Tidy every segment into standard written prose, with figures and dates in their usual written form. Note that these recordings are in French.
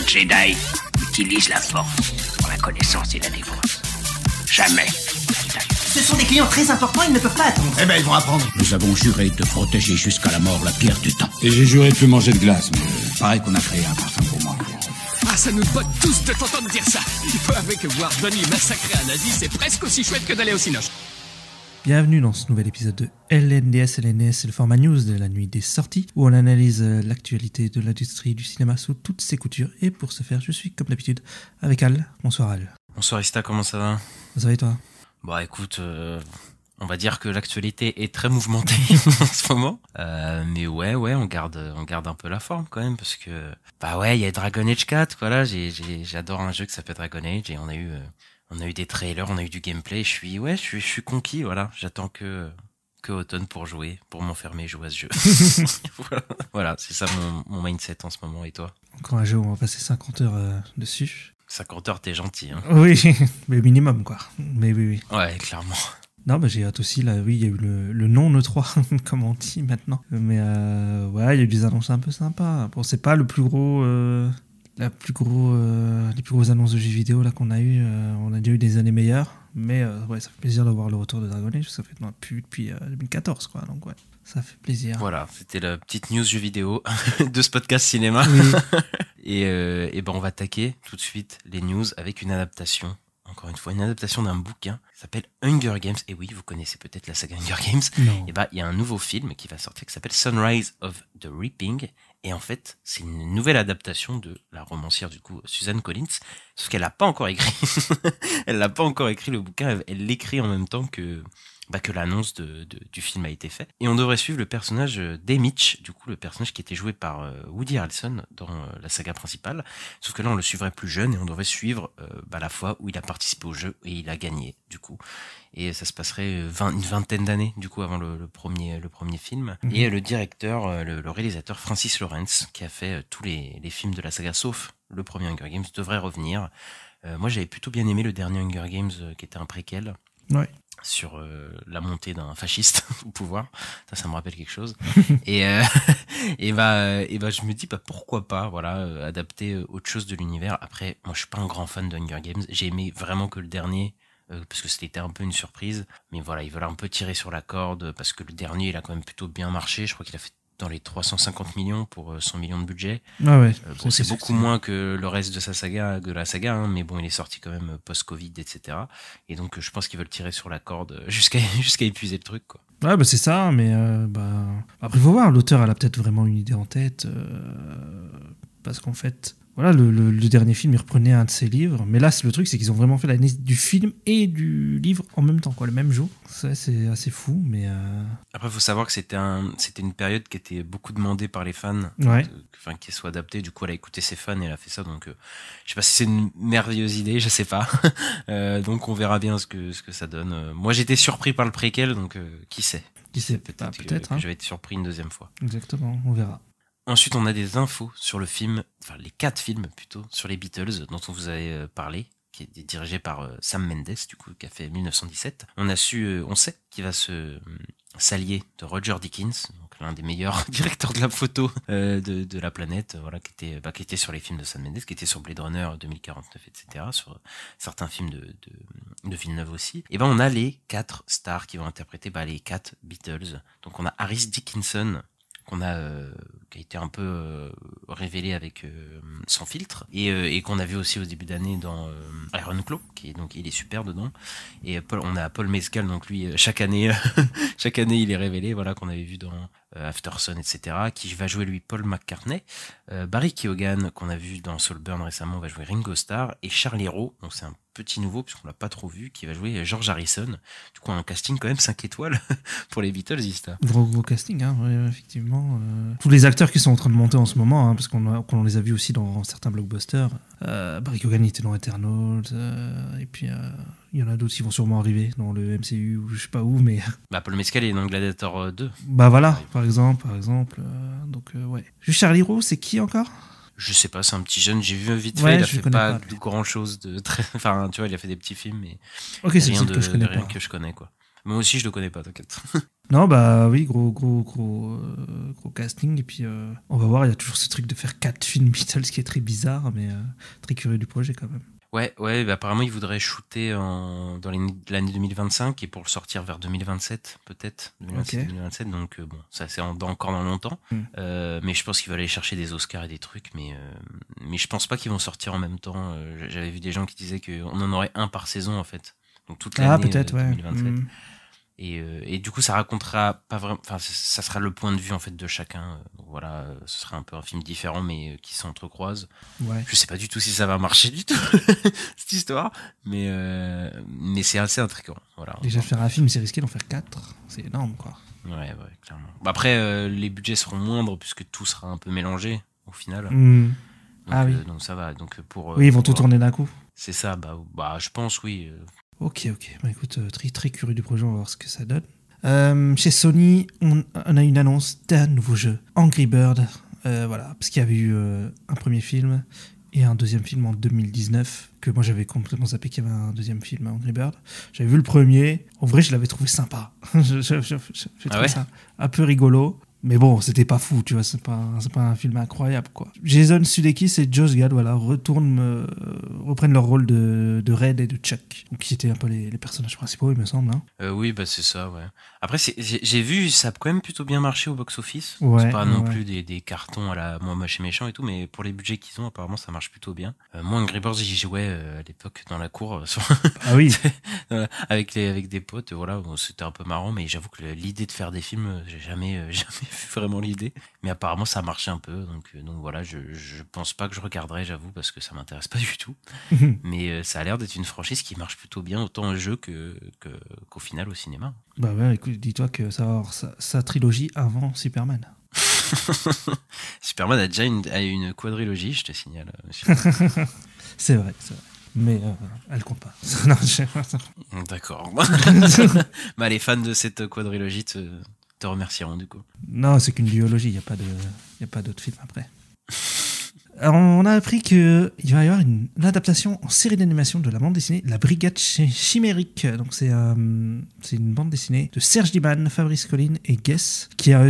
Jedi utilise la force pour la connaissance et la défense. Jamais. Ce sont des clients très importants, ils ne peuvent pas attendre. Eh ben, ils vont apprendre. Nous avons juré de protéger jusqu'à la mort la pierre du temps. Et j'ai juré de plus manger de glace, mais Pareil qu'on a créé un parfum pour moi. Ah, ça nous botte tous de t'entendre dire ça. Il faut avouer que voir Donnie massacrer un nazi, c'est presque aussi chouette que d'aller au cinoche. Bienvenue dans ce nouvel épisode de LNDS. LNDS, c'est le format news de la nuit des sorties, où on analyse l'actualité de l'industrie du cinéma sous toutes ses coutures. Et pour ce faire, je suis comme d'habitude avec Al. Bonsoir Al. Bonsoir Ista, comment ça va? Ça va et toi? Bah écoute, on va dire que l'actualité est très mouvementée en ce moment. Mais ouais, on garde un peu la forme quand même, parce que bah ouais, il y a Dragon Age 4, voilà, j'adore un jeu qui s'appelle Dragon Age, et on a eu des trailers, on a eu du gameplay, je suis conquis, voilà, j'attends que automne pour jouer, pour m'enfermer et jouer à ce jeu. Voilà, c'est ça mon mindset en ce moment. Et toi? Encore un jeu où on va passer 50 heures dessus. 50 heures, t'es gentil, hein. Oui, mais minimum quoi. Mais oui. Ouais, clairement. Non, bah j'ai hâte aussi, là, oui, il y a eu le non-E3, comme on dit maintenant. Mais ouais, il y a eu des annonces un peu sympas. Bon, c'est pas le plus gros... les plus grosses annonces de jeux vidéo là qu'on a eu, on a déjà eu des années meilleures, mais ouais, ça fait plaisir d'avoir le retour de Dragon Age, ça fait plus depuis 2014 quoi, donc ouais, ça fait plaisir. Voilà, c'était la petite news jeux vidéo de ce podcast cinéma. Oui. et ben on va attaquer tout de suite les news avec une adaptation. Encore une fois, une adaptation d'un bouquin qui s'appelle Hunger Games. Et oui, vous connaissez peut-être la saga Hunger Games. Non. Et bah, il y a un nouveau film qui va sortir qui s'appelle Sunrise of the Reaping. Et en fait, c'est une nouvelle adaptation de la romancière, du coup, Suzanne Collins. Sauf qu'elle l'a pas encore écrit. Elle l'a pas encore écrit le bouquin. Elle l'écrit en même temps que l'annonce du film a été faite. Et on devrait suivre le personnage d'Haymitch, du coup, le personnage qui était joué par Woody Harrelson dans la saga principale. Sauf que là, on le suivrait plus jeune et on devrait suivre la fois où il a participé au jeu et il a gagné, du coup. Et ça se passerait une vingtaine d'années, du coup, avant le premier film. Mm-hmm. Et le directeur, le réalisateur Francis Lawrence, qui a fait tous les films de la saga, sauf le premier Hunger Games, devrait revenir. Moi, j'avais plutôt bien aimé le dernier Hunger Games, qui était un préquel. Ouais. Sur la montée d'un fasciste au pouvoir, ça me rappelle quelque chose. et je me dis pourquoi pas, voilà, adapter autre chose de l'univers. Après, moi je suis pas un grand fan de Hunger Games, j'ai aimé vraiment que le dernier, parce que c'était un peu une surprise, mais voilà, ils veulent un peu tirer sur la corde, parce que le dernier il a quand même plutôt bien marché. Je crois qu'il a fait dans les 350 millions pour 100 millions de budget. Ah ouais, bon, c'est beaucoup moins que le reste de la saga, hein, mais bon, il est sorti quand même post-Covid, etc. Et donc, je pense qu'ils veulent tirer sur la corde jusqu'à épuiser le truc, quoi. Ouais, bah c'est ça, mais après, faut voir, l'auteur, elle a peut-être vraiment une idée en tête, parce qu'en fait... Voilà, le dernier film, il reprenait un de ses livres. Mais là, le truc, c'est qu'ils ont vraiment fait l'analyse du film et du livre en même temps, quoi, le même jour. Ça, c'est assez fou, mais... Après, il faut savoir que c'était une période qui était beaucoup demandée par les fans. Ouais. Qu'elle soit adaptée. Du coup, elle a écouté ses fans et elle a fait ça. Donc, je sais pas si c'est une merveilleuse idée, je sais pas. Donc, on verra bien ce que ça donne. Moi, j'étais surpris par le préquel, donc qui sait. Peut-être que je vais être surpris une deuxième fois. Exactement, on verra. Ensuite, on a des infos sur le film, enfin les 4 films plutôt, sur les Beatles, dont on vous avait parlé, qui est dirigé par Sam Mendes, du coup, qui a fait 1917. On sait qu'il va s'allier de Roger Deakins, donc l'un des meilleurs directeurs de la photo de la planète, voilà, qui était sur les films de Sam Mendes, qui était sur Blade Runner 2049, etc., sur certains films de Villeneuve aussi. Et ben, on a les 4 stars qui vont interpréter les 4 Beatles. Donc, on a Harris Dickinson, qui a été un peu révélé avec Sans filtre, et qu'on a vu aussi au début d'année dans Iron Claw, il est super dedans. Et on a Paul Mescal, donc lui chaque année il est révélé, voilà, qu'on avait vu dans Aftersun, etc., qui va jouer lui Paul McCartney. Barry Keoghan, qu'on a vu dans Saltburn récemment, va jouer Ringo Starr, et Charlie Rowe, donc c'est un petit nouveau puisqu'on l'a pas trop vu, qui va jouer George Harrison. Du coup, un casting quand même 5 étoiles pour les Beatles, Ista. Gros casting, hein, ouais, effectivement. Tous les acteurs qui sont en train de monter en ce moment, hein, parce qu'on les a vus aussi dans certains blockbusters. Barry Keoghan était dans Eternals, et puis il y en a d'autres qui vont sûrement arriver dans le MCU ou je sais pas où, mais... Paul Mescal est dans Gladiator 2. Bah voilà, par exemple. Donc ouais. Juste Charlie Rowe, c'est qui encore ? Je sais pas, c'est un petit jeune, j'ai vu vite fait, ouais, il a fait pas de grand chose de très... Enfin, tu vois, il a fait des petits films, mais okay, rien que je connais quoi. Moi aussi, je le connais pas, t'inquiète. Non, bah oui, gros casting. Et puis, on va voir, il y a toujours ce truc de faire 4 films Beatles qui est très bizarre, mais très curieux du projet quand même. Ouais, bah apparemment ils voudraient shooter dans l'année 2025 et pour le sortir vers 2027 peut-être, 2027, donc bon, ça c'est encore dans longtemps. Mais je pense qu'ils vont aller chercher des Oscars et des trucs, mais je pense pas qu'ils vont sortir en même temps. J'avais vu des gens qui disaient qu'on en aurait un par saison en fait, donc toute l'année peut-être, 2027. Et du coup, ça racontera pas vraiment. Enfin, ça sera le point de vue en fait de chacun. Donc voilà, ce sera un peu un film différent, mais qui s'entrecroisent. Ouais. Je sais pas du tout si ça va marcher du tout cette histoire, mais c'est assez intriguant. Voilà. Déjà faire un film, c'est risqué d'en faire 4. C'est énorme, quoi. Ouais, clairement. Bah après, les budgets seront moindres puisque tout sera un peu mélangé au final. Donc, donc ça va. Donc oui, ils vont tout tourner d'un coup. C'est ça. Bah, je pense oui. Ok. Bah écoute, très très curieux du projet, on va voir ce que ça donne. Chez Sony, on a une annonce d'un nouveau jeu, Angry Bird. Voilà, parce qu'il y avait eu un premier film et un deuxième film en 2019, que moi j'avais complètement zappé qu'il y avait un deuxième film, Angry Bird. J'avais vu le premier, en vrai je l'avais trouvé sympa. J'ai trouvé ça un peu rigolo. Mais bon, c'était pas fou, tu vois, c'est pas un film incroyable, quoi. Jason Sudeikis et Josh Gad, voilà, reprennent leur rôle de Red et de Chuck, donc qui étaient un peu les personnages principaux, il me semble. Hein. Oui, bah c'est ça, ouais. Après, j'ai vu, ça a quand même plutôt bien marché au box-office. Ouais, c'est pas non plus des cartons à la moi moche et méchant et tout, mais pour les budgets qu'ils ont, apparemment, ça marche plutôt bien. Moi, Angry Birds, j'y jouais à l'époque dans la cour. Ah oui. avec des potes, voilà, bon, c'était un peu marrant, mais j'avoue que l'idée de faire des films, j'ai jamais vu vraiment l'idée. Mais apparemment, ça marche un peu, donc voilà, je pense pas que je regarderai, j'avoue, parce que ça m'intéresse pas du tout. Mais ça a l'air d'être une franchise qui marche plutôt bien, autant au jeu qu'au final au cinéma. Bah ouais, écoute, dis-toi que ça va avoir sa trilogie avant Superman. Superman a déjà une quadrilogie, je te signale. C'est vrai. Mais elle compte pas. Non, D'accord. Bah, les fans de cette quadrilogie te remercieront du coup. Non, c'est qu'une duologie, il n'y a pas d'autres films après. Alors, on a appris qu'il va y avoir une adaptation en série d'animation de la bande dessinée La Brigade Chimérique. Donc c'est une bande dessinée de Serge Liman, Fabrice Colline et Guess, qui a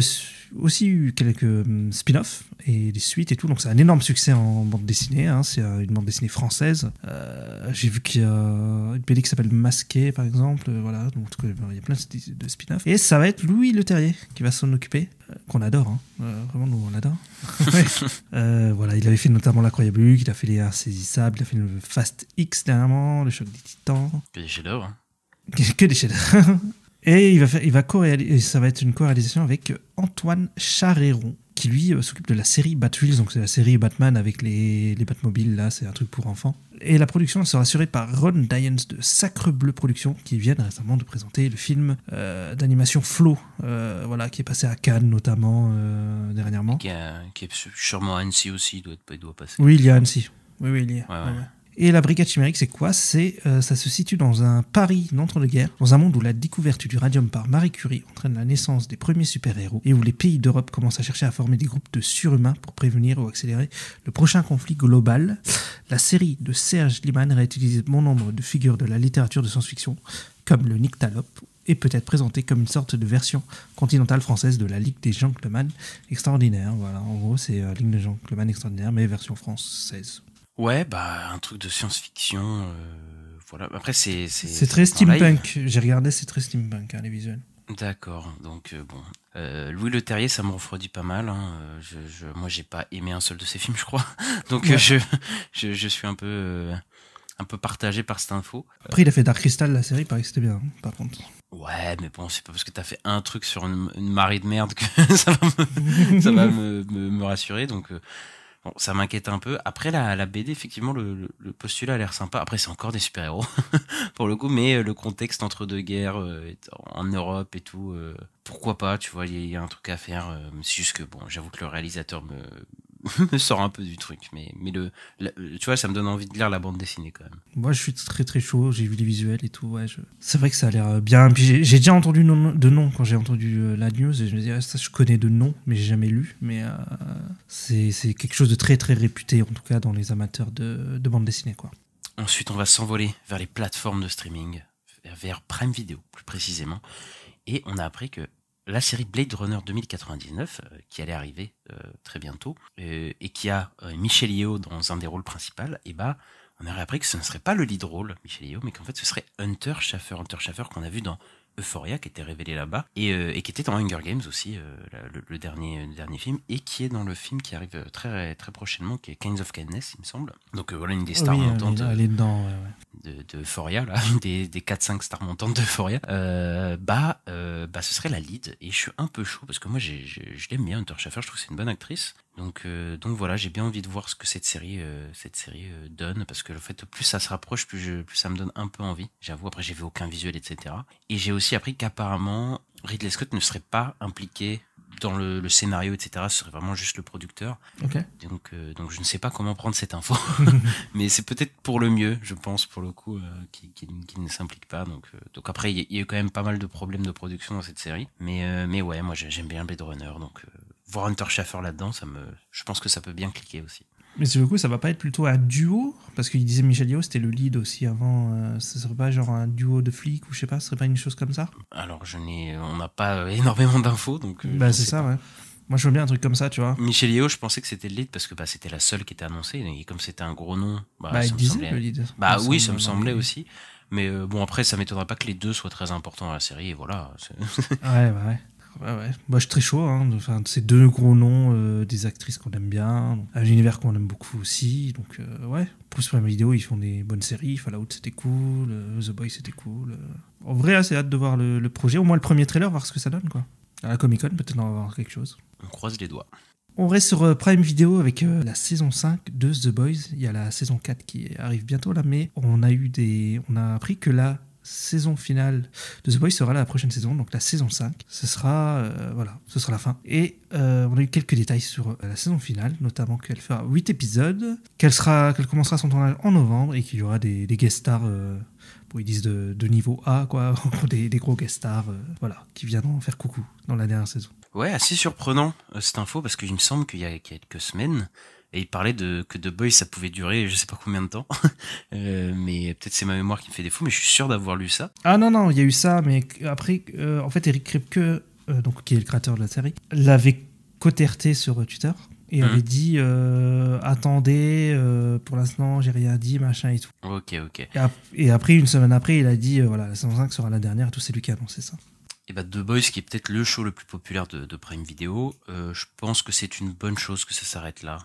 aussi eu quelques spin-offs et des suites et tout. Donc c'est un énorme succès en bande dessinée. Hein. C'est une bande dessinée française. J'ai vu qu'il y a une BD qui s'appelle Masqué, par exemple. Voilà. Donc, en tout cas, il y a plein de spin-offs. Et ça va être Louis Leterrier qui va s'en occuper. Qu'on adore. Hein. Vraiment, nous, on adore. Voilà, il avait fait notamment L'Incroyable Hulk, il a fait Les Insaisissables, il a fait le Fast X dernièrement, Le Choc des Titans. Que des chefs-d'œuvre. Hein. Que des chefs-d'œuvre. Et il va co-réaliser, ça va être une co-réalisation avec Antoine Charéron, qui lui s'occupe de la série Batwheels, donc c'est la série Batman avec les Batmobiles, là, c'est un truc pour enfants. Et la production sera assurée par Ron Dyens de Sacre Bleu Productions, qui viennent récemment de présenter le film d'animation Flow, voilà, qui est passé à Cannes notamment dernièrement. Qui est sûrement à Annecy aussi, il doit passer. Oui, il y a Annecy. Oui, il y est. Ouais. Et la Brigade Chimérique, c'est quoi ? Ça se situe dans un Paris d'entre-deux-guerres, dans un monde où la découverte du radium par Marie Curie entraîne la naissance des premiers super-héros, et où les pays d'Europe commencent à chercher à former des groupes de surhumains pour prévenir ou accélérer le prochain conflit global. La série de Serge Liman réutilise bon nombre de figures de la littérature de science-fiction, comme le Nyctalope, et peut être présentée comme une sorte de version continentale française de la Ligue des Gentlemen Extraordinaires. Voilà, en gros, c'est la Ligue des Gentlemen Extraordinaires, mais version française. Ouais, bah un truc de science-fiction, voilà. Après c'est très steampunk. J'ai regardé, c'est très steampunk, hein, les visuels. D'accord, donc bon. Louis Leterrier, ça me refroidit pas mal. Hein. Moi, j'ai pas aimé un seul de ses films, je crois. Donc ouais. Je suis un peu partagé par cette info. Après, il a fait Dark Crystal, la série, il paraît que c'était bien, hein, par contre. Ouais, mais bon, c'est pas parce que t'as fait un truc sur une marée de merde que ça va me rassurer. Donc bon, ça m'inquiète un peu. Après, la BD, effectivement, le postulat a l'air sympa. Après, c'est encore des super-héros, pour le coup, mais le contexte entre deux guerres, en Europe et tout, pourquoi pas, tu vois, il y a un truc à faire. C'est juste que, bon, j'avoue que le réalisateur me sort un peu du truc, mais tu vois, ça me donne envie de lire la bande dessinée, quand même. Moi, je suis très très chaud, j'ai vu les visuels et tout, ouais. C'est vrai que ça a l'air bien. Puis j'ai déjà entendu de nom quand j'ai entendu la news, et je me dis, ça, je connais de nom, mais j'ai jamais lu, mais c'est quelque chose de très très réputé, en tout cas, dans les amateurs de bande dessinée, quoi. Ensuite, on va s'envoler vers les plateformes de streaming, vers Prime Video, plus précisément, et on a appris que la série Blade Runner 2099, qui allait arriver très bientôt, et qui a Michelle Yeoh dans un des rôles principaux, et bah, on aurait appris que ce ne serait pas le lead rôle, Michelle Yeoh, mais qu'en fait ce serait Hunter Schafer qu'on a vu dans Euphoria, qui était révélé là-bas, et qui était dans Hunger Games aussi, le dernier film, et qui est dans le film qui arrive très, très prochainement, qui est Kinds of Kindness, il me semble. Donc voilà une des stars montantes elle est dedans, de Euphoria, là, une des 4-5 stars montantes d'Euphoria. Ce serait la lead, et je suis un peu chaud, parce que moi je l'aime bien, Hunter Schafer, je trouve que c'est une bonne actrice. Donc voilà, j'ai bien envie de voir ce que cette série donne, parce que en fait, plus ça se rapproche, plus ça me donne un peu envie. J'avoue, après j'ai vu aucun visuel, etc. Et j'ai aussi appris qu'apparemment Ridley Scott ne serait pas impliqué dans le scénario, etc. Ce serait vraiment juste le producteur. Okay. Donc je ne sais pas comment prendre cette info, mais c'est peut-être pour le mieux, je pense, pour le coup, qu'il ne s'implique pas. Donc après, il y a eu quand même pas mal de problèmes de production dans cette série, mais ouais, moi j'aime bien Blade Runner, donc voir Hunter Schafer là-dedans, je pense que ça peut bien cliquer aussi. Mais sur le coup, ça va pas être plutôt un duo? Parce qu'il disait Michelle Yeoh, c'était le lead aussi avant. Ce serait pas genre un duo de flics ou je sais pas, ce serait pas une chose comme ça? Alors, on n'a pas énormément d'infos, donc. C'est ça, ouais. Moi, je veux bien un truc comme ça, tu vois. Michelle Yeoh, je pensais que c'était le lead parce que c'était la seule qui était annoncée, et comme c'était un gros nom. Il disait le lead. Oui, ça me semblait aussi. Mais bon, après, ça m'étonnerait pas que les deux soient très importants dans la série, et voilà. Ouais. Ouais. Moi, je suis très chaud. Enfin, ces deux gros noms, des actrices qu'on aime bien, un univers qu'on aime beaucoup aussi. Donc, ouais. Plus Prime Video, ils font des bonnes séries. Fallout, c'était cool. The Boys, c'était cool. En vrai, assez hâte de voir le projet. Au moins le premier trailer, voir ce que ça donne, quoi. À la Comic-Con, peut-être on va voir quelque chose. On croise les doigts. On reste sur Prime Video avec la saison 5 de The Boys. Il y a la saison 4 qui arrive bientôt, là. Mais on a appris que la saison finale de The Boys sera la prochaine saison, donc la saison 5. Ce sera la fin. Et on a eu quelques détails sur la saison finale, notamment qu'elle fera 8 épisodes, qu'elle commencera son tournage en novembre et qu'il y aura des guest stars, ils disent de niveau A, quoi, des gros guest stars, qui viendront faire coucou dans la dernière saison. Ouais, assez surprenant cette info, parce qu'il me semble qu'il y a quelques semaines, et il parlait que The Boys ça pouvait durer je sais pas combien de temps, mais peut-être c'est ma mémoire qui me fait défaut, mais je suis sûr d'avoir lu ça. Ah non, il y a eu ça, mais après, en fait, Eric Kripke, qui est le créateur de la série, l'avait coterté sur Twitter et avait dit attendez, pour l'instant j'ai rien dit, machin et tout. Ok. Et après, une semaine après, il a dit la saison 5 sera la dernière et tout, c'est lui qui a annoncé ça. Et The Boys, qui est peut-être le show le plus populaire de Prime Video, je pense que c'est une bonne chose que ça s'arrête là.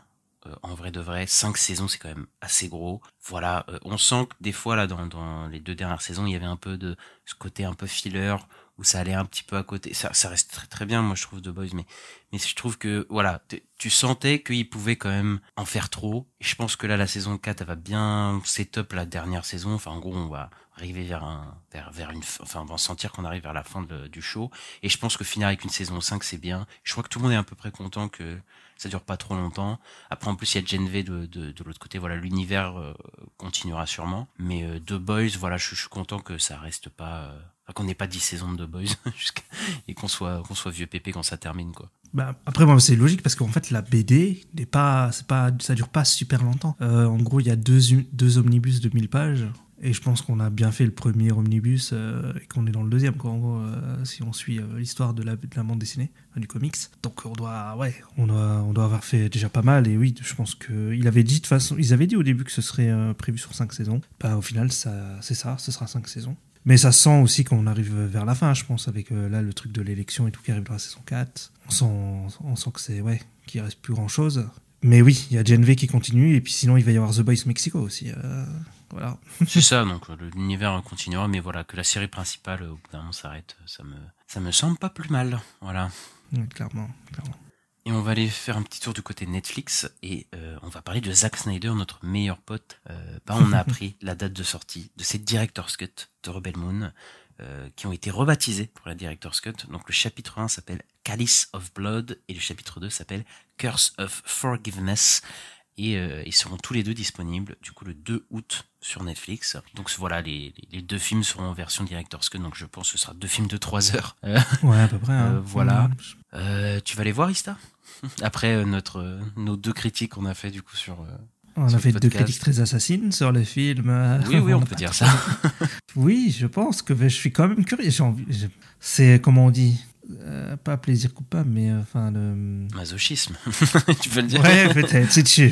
En vrai de vrai, 5 saisons, c'est quand même assez gros. Voilà, on sent que des fois, là, dans les 2 dernières saisons, il y avait un peu de ce côté un peu filler, où ça allait un petit peu à côté. Ça reste très très bien, moi, je trouve, The Boys, mais je trouve que, voilà, tu sentais qu'ils pouvaient quand même en faire trop. Et je pense que là, la saison 4, elle va bien set-up la dernière saison. Enfin, en gros, on va arriver on va sentir qu'on arrive vers la fin du show. Et je pense que finir avec une saison 5, c'est bien. Je crois que tout le monde est à peu près content que ça dure pas trop longtemps. Après, en plus, il y a Gen V de l'autre côté. Voilà, l'univers continuera sûrement. Mais The Boys, voilà, je suis content que ça reste pas... qu'on n'ait pas 10 saisons de The Boys et qu'on soit vieux pépé quand ça termine, quoi. Après, moi, c'est logique parce qu'en fait, la BD ça dure pas super longtemps. En gros, il y a deux omnibus de 1000 pages. Et je pense qu'on a bien fait le premier omnibus et qu'on est dans le deuxième, quoi. En gros, si on suit l'histoire de la bande dessinée, du comics. Donc on doit avoir fait déjà pas mal. Et oui, je pense qu'ils avaient dit au début que ce serait prévu sur 5 saisons. Au final, ce sera 5 saisons. Mais ça sent aussi qu'on arrive vers la fin, je pense, avec là le truc de l'élection et tout qui arrive dans la saison 4. On sent que qu'il reste plus grand chose. Mais oui, il y a Gen V qui continue, et puis sinon il va y avoir The Boys Mexico aussi. Voilà. C'est ça, donc l'univers continuera, mais voilà, que la série principale au bout d'un moment s'arrête, ça me semble pas plus mal. Voilà. Clairement. Et on va aller faire un petit tour du côté Netflix, et on va parler de Zack Snyder, notre meilleur pote. On a appris la date de sortie de ces Director's Cut de Rebel Moon, qui ont été rebaptisés pour la Director's Cut. Donc le chapitre 1 s'appelle Chalice of Blood, et le chapitre 2 s'appelle Curse of Forgiveness. Et ils seront tous les deux disponibles du coup le 2 août sur Netflix. Donc voilà, les 2 films seront en version Director's Cut, donc je pense que ce sera 2 films de 3 heures. Ouais, à peu près. Voilà. Tu vas les voir, Ista? Après nos 2 critiques qu'on a fait du coup sur... on a fait 2 critiques très assassines sur le film. Oui, on peut dire ça. Oui, je pense que je suis quand même curieux. C'est, comment on dit, pas plaisir coupable, mais enfin le Masochisme, tu peux le dire. Ouais, peut-être, si tu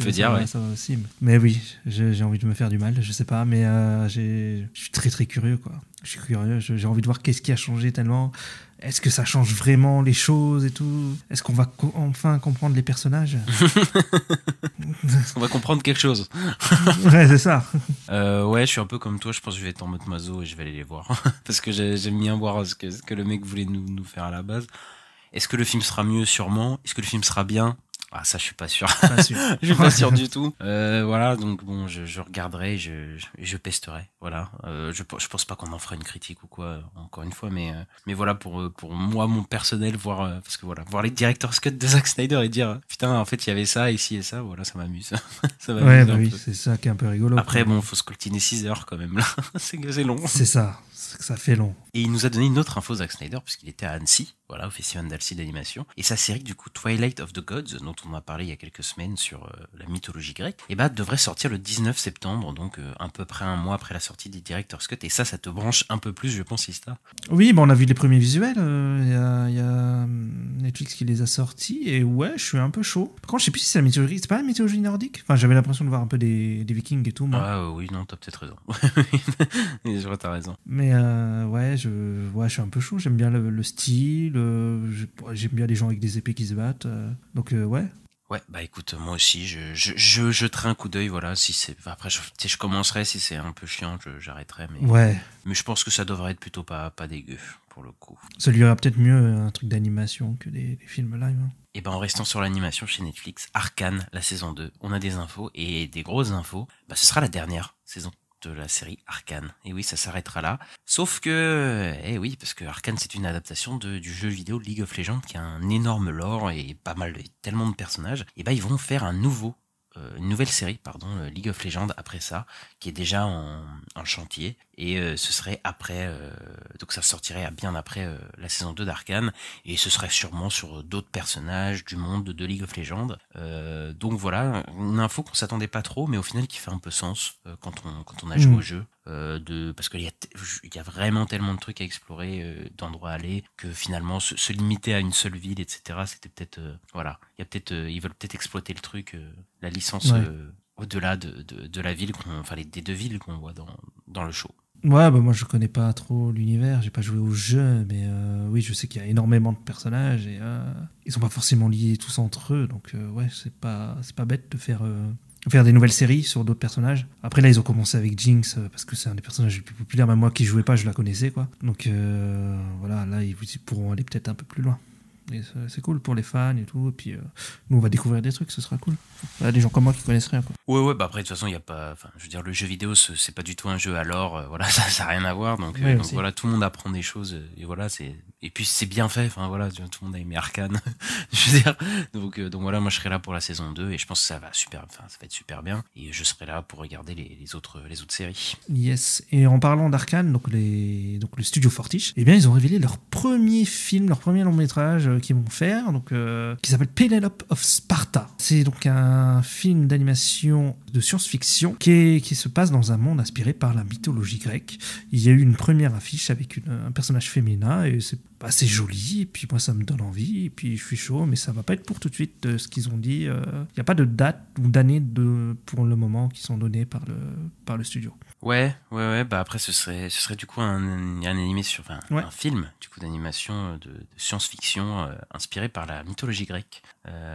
peux dire, ouais. ça va aussi. Mais oui, j'ai envie de me faire du mal, je sais pas, mais je suis très très curieux, quoi. Je suis curieux, j'ai envie de voir qu'est-ce qui a changé tellement. Est-ce que ça change vraiment les choses et tout? Est-ce qu'on va enfin comprendre les personnages? On va comprendre quelque chose. Ouais, c'est ça. Ouais, je suis un peu comme toi, je pense que je vais être en mode maso et je vais aller les voir. Parce que j'aime bien voir ce que le mec voulait nous faire à la base. Est-ce que le film sera mieux? Sûrement. Est-ce que le film sera bien? Ah, ça, je suis pas sûr. Pas sûr. Je suis pas sûr du tout. Voilà, donc bon, je regarderai, je pesterai. Voilà. Je pense pas qu'on en fera une critique ou quoi, encore une fois, mais voilà, pour moi, mon personnel, voir, parce que voilà, voir les director's cut de Zack Snyder et dire, putain, en fait, il y avait ça, ici et ça, voilà, ça m'amuse. Ça m'amuse Ouais, bah un oui, peu. c'est ça qui est un peu rigolo. Après, quoi. bon, faut se coltiner 6 heures quand même, là. C'est long. C'est ça. C'est que ça fait long. Et il nous a donné une autre info, Zack Snyder, puisqu'il était à Annecy, voilà, au Festival d'Annecy d'animation. Et sa série, du coup, Twilight of the Gods, dont on a parlé il y a quelques semaines sur la mythologie grecque, et bah, devrait sortir le 19 septembre, donc à peu près un mois après la sortie des Director's Cut. Et ça te branche un peu plus, je pense, Ista. Oui, bah on a vu les premiers visuels. Il y a Netflix qui les a sortis. Et ouais, je suis un peu chaud. Par contre, je sais plus si c'est la mythologie. C'est pas la mythologie nordique? Enfin, j'avais l'impression de voir un peu des Vikings et tout, moi. Ah oui, non, t'as peut-être raison. Je vois, t'as raison. Mais ouais, je suis un peu chaud. J'aime bien le style. J'aime bien les gens avec des épées qui se battent. Donc ouais. Ouais, bah écoute, moi aussi, je jeterai un coup d'œil, voilà, si c'est, après, je commencerai, si c'est un peu chiant, j'arrêterai, mais. Ouais. Mais je pense que ça devrait être plutôt pas dégueu, pour le coup. Ça lui aurait peut-être mieux un truc d'animation que des films live. Hein. Et ben, en restant sur l'animation chez Netflix, Arcane, la saison 2, on a des infos, et des grosses infos, bah ce sera la dernière saison de la série Arcane. Et oui, ça s'arrêtera là. Sauf que, oui, parce que Arcane, c'est une adaptation du jeu vidéo League of Legends qui a un énorme lore et tellement de personnages. Et ben, ils vont faire une nouvelle série, League of Legends après ça, qui est déjà en chantier. Et ce serait après, donc ça sortirait bien après la saison 2 d'Arcane, et ce serait sûrement sur d'autres personnages du monde de League of Legends. Donc voilà, une info qu'on s'attendait pas trop, mais au final qui fait un peu sens quand on a joué au jeu. Parce qu'il y a vraiment tellement de trucs à explorer, d'endroits à aller, que finalement se limiter à une seule ville, etc., c'était peut-être, voilà, ils veulent peut-être exploiter le truc, la licence au-delà de la ville, des deux villes qu'on voit dans le show. Ouais, bah moi je connais pas trop l'univers, j'ai pas joué au jeu, mais oui, je sais qu'il y a énormément de personnages et ils sont pas forcément liés tous entre eux, donc ouais, c'est pas bête de faire des nouvelles séries sur d'autres personnages. Après là, ils ont commencé avec Jinx parce que c'est un des personnages les plus populaires, même moi qui jouais pas, je la connaissais quoi. Donc voilà, là ils pourront aller peut-être un peu plus loin. Et c'est cool pour les fans et tout, et puis nous on va découvrir des trucs, ce sera cool. Voilà, des gens comme moi qui connaissent rien quoi. Ouais, bah après de toute façon il y a pas, enfin je veux dire, le jeu vidéo c'est pas du tout un jeu à l'or, voilà, ça a rien à voir, donc voilà, tout le monde apprend des choses, et voilà, et puis c'est bien fait, enfin voilà, tout le monde a aimé Arcane. Je veux dire, donc voilà, moi je serai là pour la saison 2 et je pense que ça va être super bien, et je serai là pour regarder les autres séries. Yes, et en parlant d'Arcane, donc le studio Fortiche, eh bien ils ont révélé leur premier film, leur premier long métrage qu'ils vont faire, donc qui s'appelle Penelope of Sparta. C'est donc un film d'animation de science-fiction qui se passe dans un monde inspiré par la mythologie grecque. Il y a eu une première affiche avec un personnage féminin et c'est assez joli, et puis moi ça me donne envie, et puis je suis chaud, mais ça va pas être pour tout de suite ce qu'ils ont dit. Il n'y a pas de date ou d'année pour le moment qui sont données par le studio. Ouais, bah après ce serait du coup un animé un film du coup d'animation de science-fiction inspiré par la mythologie grecque.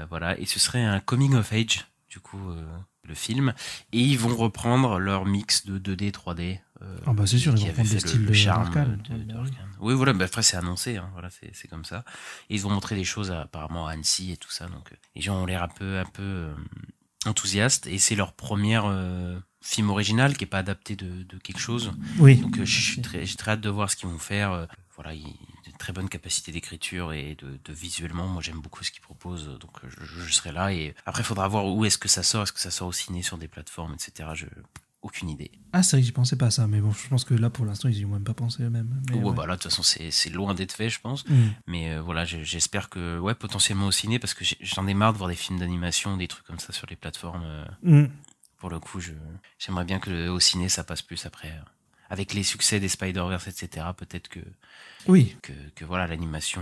Voilà, et ce serait un coming of age du coup le film, et ils vont reprendre leur mix de 2D 3D. Ah bah c'est sûr, ils vont prendre des styles le charme d'Arcane. Oui, voilà, bah après c'est annoncé, hein, voilà, c'est comme ça. Et ils vont montrer des choses apparemment à Annecy et tout ça, donc les gens ont l'air un peu enthousiastes, et c'est leur première film original qui est pas adapté de quelque chose. Oui. Donc j'ai très hâte de voir ce qu'ils vont faire. Voilà, il y a une très bonne capacité d'écriture et de visuellement, moi j'aime beaucoup ce qu'ils proposent, donc je serai là, et après il faudra voir où est-ce que ça sort au ciné, sur des plateformes, etc. Aucune idée. Ah c'est vrai que j'y pensais pas à ça, mais bon, je pense que là pour l'instant ils y ont même pas pensé eux-mêmes. Bah là de toute façon c'est loin d'être fait, je pense. Mais voilà, j'espère que potentiellement au ciné, parce que j'en ai marre de voir des films d'animation, des trucs comme ça sur les plateformes. Pour le coup, j'aimerais bien que au ciné ça passe plus après avec les succès des Spider-Verse, etc., peut-être Oui. que voilà, l'animation,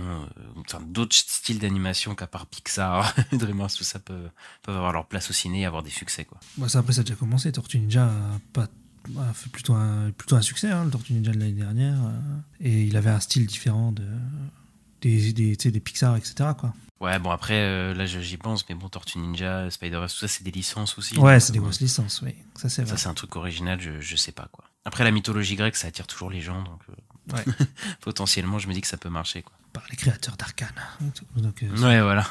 enfin, d'autres styles d'animation qu'à part Pixar, DreamWorks, tout ça peuvent avoir leur place au ciné et avoir des succès, quoi. Bah, ça, après, ça a déjà commencé. Tortue Ninja a fait plutôt un succès, hein, le Tortue Ninja de l'année dernière. Et il avait un style différent des Pixar, etc., quoi. Ouais, bon, après, là, j'y pense, mais bon, Tortue Ninja, Spider-Verse, tout ça, c'est des licences aussi. Ouais, donc, c'est des grosses licences, oui. Ça, c'est vrai. ça, c'est un truc original, je sais pas, quoi. Après, la mythologie grecque, ça attire toujours les gens, donc Ouais. potentiellement, je me dis que ça peut marcher, quoi. Par les créateurs d'Arcane. Donc, Ouais, voilà.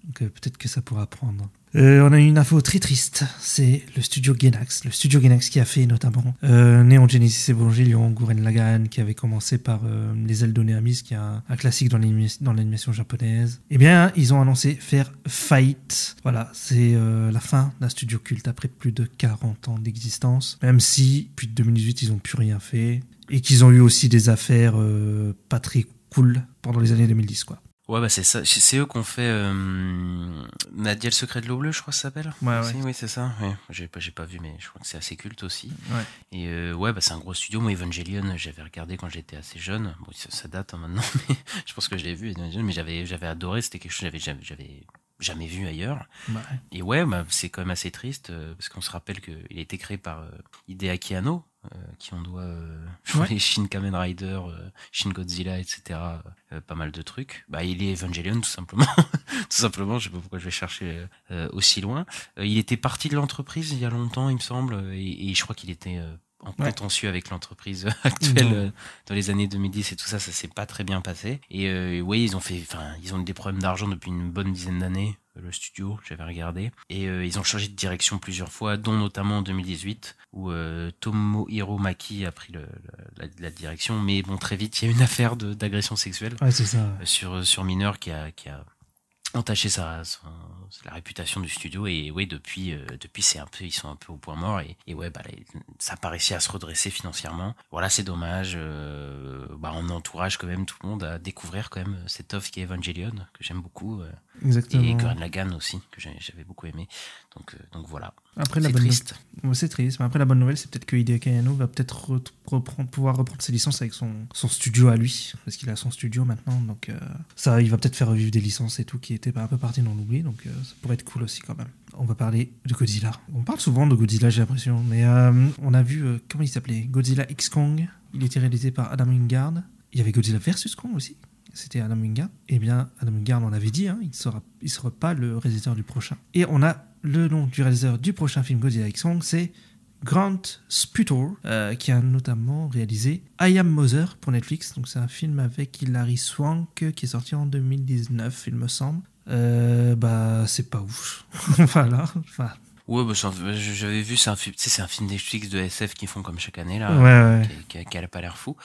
donc peut-être que ça pourra prendre. On a une info très triste, c'est le studio Gainax. Le studio Gainax qui a fait notamment Neon Genesis Evangelion, Gurren Lagann, qui avait commencé par Les Ailes de Néamis, qui est un classique dans l'animation japonaise. Eh bien, ils ont annoncé faire faillite. Voilà, c'est la fin d'un studio culte après plus de 40 ans d'existence. Même si, depuis 2018, ils n'ont plus rien fait. Et qu'ils ont eu aussi des affaires pas très cool pendant les années 2010, quoi. Ouais, bah c'est ça. C'est eux qui ont fait Nadia le secret de l'eau bleue, je crois que ça s'appelle. Ouais. Oui, c'est ça. Ouais. J'ai pas vu, mais je crois que c'est assez culte aussi. Ouais. Et ouais, bah c'est un gros studio. Moi, Evangelion, j'avais regardé quand j'étais assez jeune. Bon, ça date hein, maintenant, mais je pense que je l'ai vu, Evangelion, mais j'avais adoré. C'était quelque chose que j'avais jamais vu ailleurs. Ouais. Et ouais, bah, c'est quand même assez triste parce qu'on se rappelle qu'il a été créé par Hideaki Anno, qui on doit les Shin Kamen Rider, Shin Godzilla, etc. Pas mal de trucs. Bah, il est Evangelion tout simplement. Tout simplement, je sais pas pourquoi je vais chercher aussi loin. Il était parti de l'entreprise il y a longtemps, il me semble, et je crois qu'il était en contentieux avec l'entreprise actuelle dans les années 2010 et tout ça s'est pas très bien passé. Et ouais, ils ont eu des problèmes d'argent depuis une bonne dizaine d'années. Le studio, j'avais regardé, et ils ont changé de direction plusieurs fois, dont notamment en 2018 où Tomohiro Maki a pris la direction, mais bon, très vite il y a une affaire d'agression sexuelle C'est ça. sur mineur qui a entaché la réputation du studio, et ouais, depuis ils sont un peu au point mort, et ouais, bah ça n'a pas réussi à se redresser financièrement. Voilà, c'est dommage. On encourage quand même tout le monde à découvrir quand même cette offre qui est Evangelion, que j'aime beaucoup. Exactement. Et Gurren Lagann aussi, que j'avais beaucoup aimé. Donc voilà. Après, c'est triste. C'est triste, mais après la bonne nouvelle, c'est peut-être que Hideaki Anno va peut-être pouvoir reprendre ses licences avec son studio à lui, parce qu'il a son studio maintenant, donc ça, il va peut-être faire revivre des licences et tout qui étaient un peu parties dans l'oubli, donc ça pourrait être cool aussi quand même. On va parler de Godzilla. On parle souvent de Godzilla, j'ai l'impression, mais on a vu, comment il s'appelait, Godzilla X Kong, il était réalisé par Adam Wingard. Il y avait Godzilla vs Kong aussi. C'était Adam Wingard. Eh bien, Adam Wingard, on l'avait dit, hein, il ne sera pas le réalisateur du prochain. Et on a le nom du réalisateur du prochain film Godzilla X Kong, c'est Grant Sputor, qui a notamment réalisé I Am Mother pour Netflix. Donc c'est un film avec Hilary Swank qui est sorti en 2019, il me semble. C'est pas ouf. Voilà. Enfin, ouais, j'avais vu, c'est un film Netflix de SF qu'ils font comme chaque année là, ouais. Qui a pas l'air fou.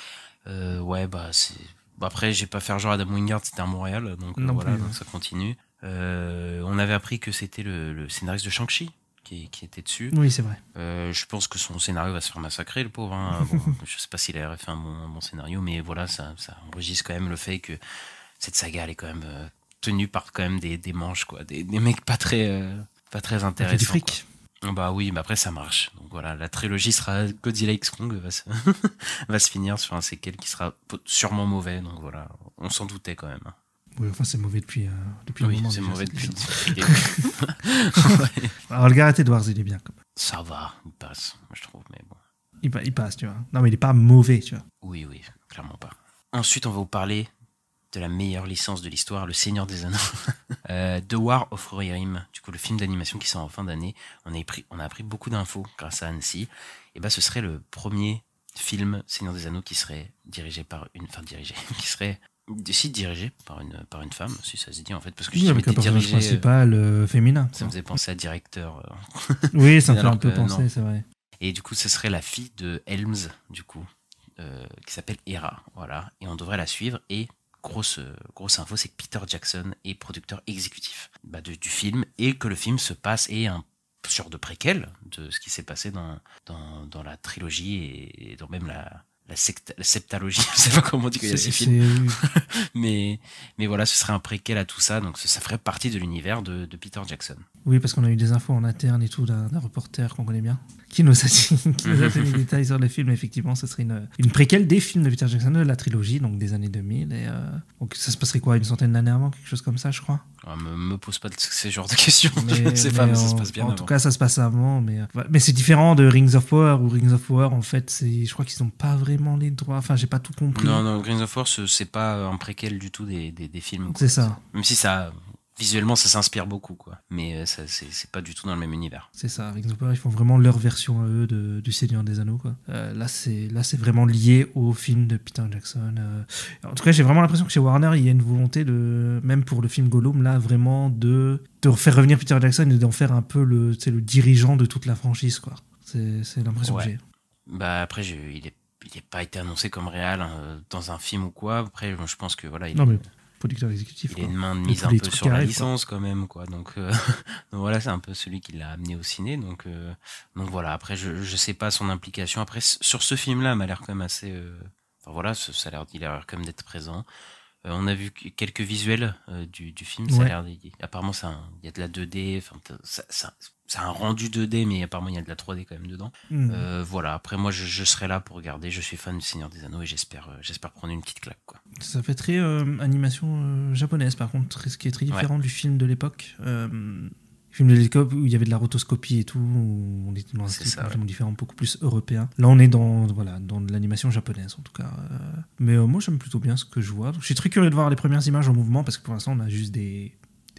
C'est. Après, j'ai pas faire genre Adam Wingard, c'était à Montréal, donc voilà, donc ça continue. On avait appris que c'était le scénariste de Shang-Chi qui était dessus. Oui, c'est vrai. Je pense que son scénario va se faire massacrer, le pauvre. Hein. Bon, je sais pas s'il a fait un bon scénario, mais voilà, ça enregistre quand même le fait que cette saga, elle est quand même tenue par quand même des manches, quoi, des mecs pas très intéressants. Du fric. Quoi. Bah oui, mais après ça marche. Donc voilà, la trilogie sera Godzilla X Kong va se finir sur un séquel qui sera sûrement mauvais. Donc voilà, on s'en doutait quand même. Oui, enfin c'est mauvais depuis un moment. Oui, c'est mauvais depuis. Ouais. Alors le Gareth Edwards, il est bien quand même. Ça va, il passe, moi je trouve, mais bon. Il passe, tu vois. Non mais il est pas mauvais, tu vois. Oui, clairement pas. Ensuite, on va vous parler de la meilleure licence de l'histoire, Le Seigneur des Anneaux. The War of Rohirrim, du coup le film d'animation qui sort en fin d'année. On a appris beaucoup d'infos grâce à Annecy. Et bah ce serait le premier film Seigneur des Anneaux qui serait dirigé par une femme, si ça se dit en fait, parce que oui, avec un personnage principal féminin. Ça me faisait penser à directeur. Oui, ça me fait un peu penser, c'est vrai. Et du coup, ce serait la fille de Helms, du coup, qui s'appelle Hera, voilà. Et on devrait la suivre. Et grosse info, c'est que Peter Jackson est producteur exécutif du film, et que le film se passe et un genre de préquel de ce qui s'est passé dans la trilogie et dans même la septalogie, je sais pas comment on dit qu'il y a ces films. mais voilà, ce serait un préquel à tout ça, donc ça ferait partie de l'univers de Peter Jackson. Oui, parce qu'on a eu des infos en interne et tout d'un reporter qu'on connaît bien, qui nous a fait des détails sur les films. Effectivement, ce serait une préquelle des films de Peter Jackson, de la trilogie, donc des années 2000. Et, donc ça se passerait quoi, une centaine d'années avant, quelque chose comme ça, je crois. Me pose pas ce genre de questions, je ne sais pas, mais ça se passe bien avant. En tout cas, ça se passe avant, mais c'est différent de Rings of Power, où Rings of Power, en fait, je crois qu'ils n'ont pas vraiment les droits, enfin, j'ai pas tout compris. Non, Rings of Power, c'est pas un préquel du tout des films. C'est ça. Même si visuellement, ça s'inspire beaucoup, quoi. Mais c'est pas du tout dans le même univers. C'est ça. Rings of Power, ils font vraiment leur version à eux du Seigneur des Anneaux, quoi. Là, c'est vraiment lié au film de Peter Jackson. En tout cas, j'ai vraiment l'impression que chez Warner, il y a une volonté même pour le film Gollum, là, vraiment de faire revenir Peter Jackson et d'en faire un peu le dirigeant de toute la franchise, quoi. C'est l'impression que j'ai. Bah après, il n'a pas été annoncé comme réal dans un film ou quoi. Après, je pense que voilà. Non, mais producteur exécutif. Il a une main de mise un peu sur la licence quand même, quoi. Donc voilà, c'est un peu celui qui l'a amené au ciné. Donc voilà. Après, je sais pas son implication. Après, sur ce film-là, il m'a l'air quand même assez. Enfin voilà, il a l'air quand même d'être présent. On a vu quelques visuels du film. Ça a l'air. Apparemment, il y a de la 2D. Enfin, c'est un rendu 2D, mais apparemment il y a de la 3D quand même dedans. Voilà. Après, moi, je serai là pour regarder. Je suis fan du Seigneur des Anneaux et j'espère prendre une petite claque, quoi. Ça fait très animation japonaise, par contre, ce qui est très différent du film de l'époque. Film de l'époque où il y avait de la rotoscopie et tout, où on était dans un style complètement différent, beaucoup plus européen. Là, on est dans de l'animation japonaise, en tout cas. Mais moi, j'aime plutôt bien ce que je vois. Donc, je suis très curieux de voir les premières images en mouvement, parce que pour l'instant, on a juste des